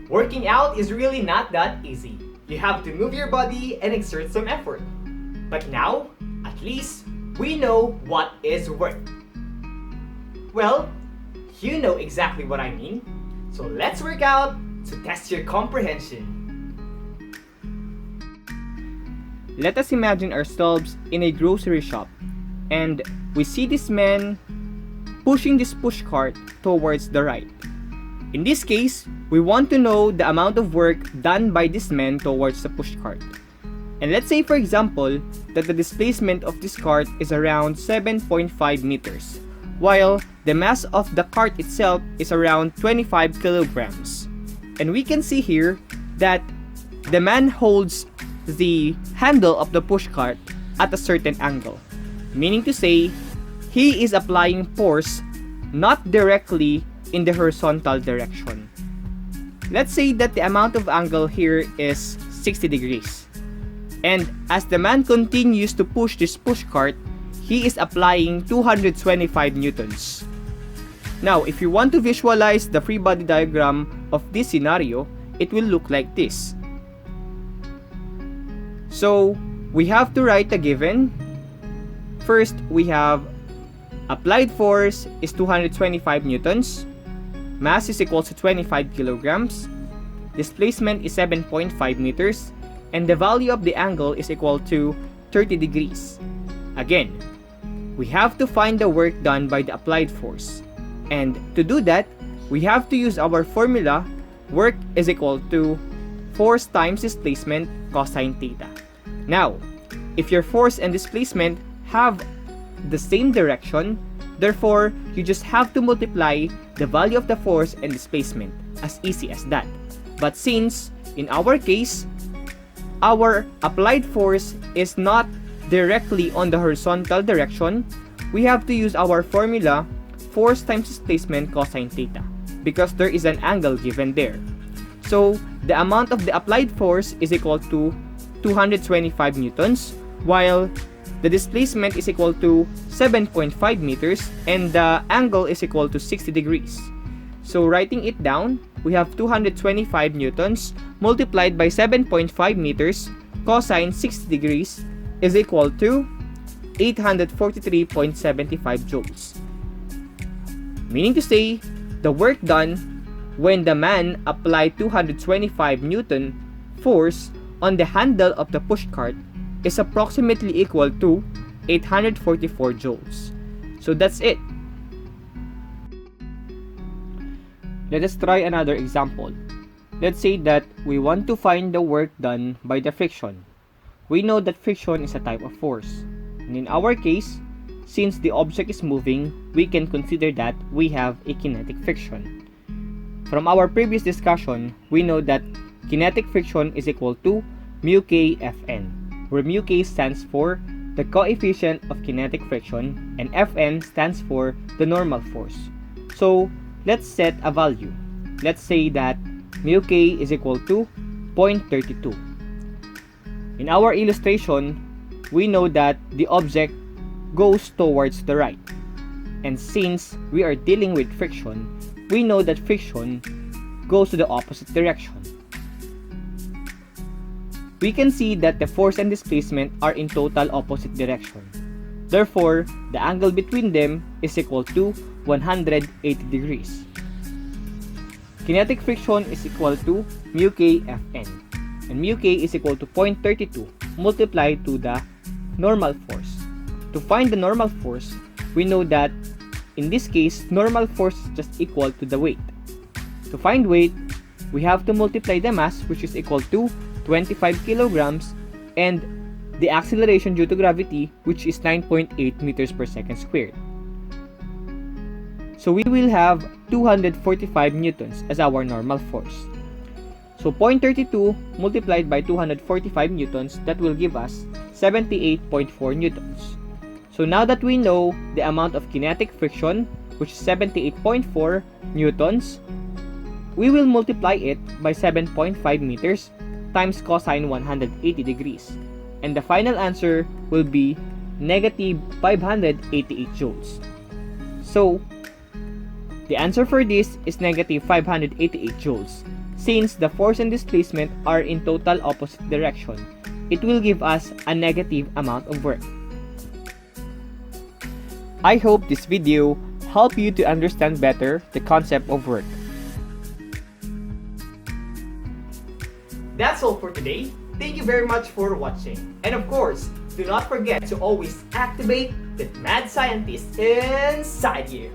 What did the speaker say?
Working out is really not that easy. You have to move your body and exert some effort. But now, at least, we know what is work. Well, you know exactly what I mean. So let's work out to test your comprehension. Let us imagine ourselves in a grocery shop and we see this man pushing this push cart towards the right. In this case, we want to know the amount of work done by this man towards the push cart. And let's say for example that the displacement of this cart is around 7.5 meters, while the mass of the cart itself is around 25 kilograms. And we can see here that the man holds the handle of the push cart at a certain angle, meaning to say he is applying force not directly in the horizontal direction. Let's say that the amount of angle here is 60 degrees. And as the man continues to push this push cart, he is applying 225 newtons. Now, if you want to visualize the free body diagram of this scenario, it will look like this. So, we have to write a given. First, we have applied force is 225 newtons. Mass is equal to 25 kilograms. Displacement is 7.5 meters. And the value of the angle is equal to 30 degrees. Again, we have to find the work done by the applied force. And to do that, we have to use our formula, work is equal to force times displacement cosine theta. Now, if your force and displacement have the same direction, therefore, you just have to multiply the value of the force and displacement, as easy as that. But since, in our case, our applied force is not directly on the horizontal direction, we have to use our formula, force times displacement cosine theta, because there is an angle given there. So, the amount of the applied force is equal to 225 newtons, while the displacement is equal to 7.5 meters, and the angle is equal to 60 degrees. So, writing it down, we have 225 newtons multiplied by 7.5 meters cosine 60 degrees is equal to 843.75 joules. Meaning to say, the work done when the man applied 225 Newton force on the handle of the pushcart is approximately equal to 844 joules. So that's it. Let us try another example. Let's say that we want to find the work done by the friction. We know that friction is a type of force. And in our case, since the object is moving, we can consider that we have a kinetic friction. From our previous discussion, we know that kinetic friction is equal to mu k Fn, where mu k stands for the coefficient of kinetic friction and Fn stands for the normal force. So, let's set a value. Let's say that mu k is equal to 0.32. In our illustration, we know that the object goes towards the right. And since we are dealing with friction, we know that friction goes to the opposite direction. We can see that the force and displacement are in total opposite direction. Therefore, the angle between them is equal to 180 degrees. Kinetic friction is equal to mu k Fn, and mu k is equal to 0.32 multiplied to the normal force. To find the normal force, we know that in this case, normal force is just equal to the weight. To find weight, we have to multiply the mass, which is equal to 25 kilograms, and the acceleration due to gravity, which is 9.8 meters per second squared. So we will have 245 newtons as our normal force. So 0.32 multiplied by 245 newtons, that will give us 78.4 newtons. So now that we know the amount of kinetic friction, which is 78.4 newtons, we will multiply it by 7.5 meters times cosine 180 degrees. And the final answer will be negative 588 joules. So, the answer for this is negative 588 joules, since the force and displacement are in total opposite direction, it will give us a negative amount of work. I hope this video helped you to understand better the concept of work. That's all for today. Thank you very much for watching. And of course, do not forget to always activate the mad scientist inside you.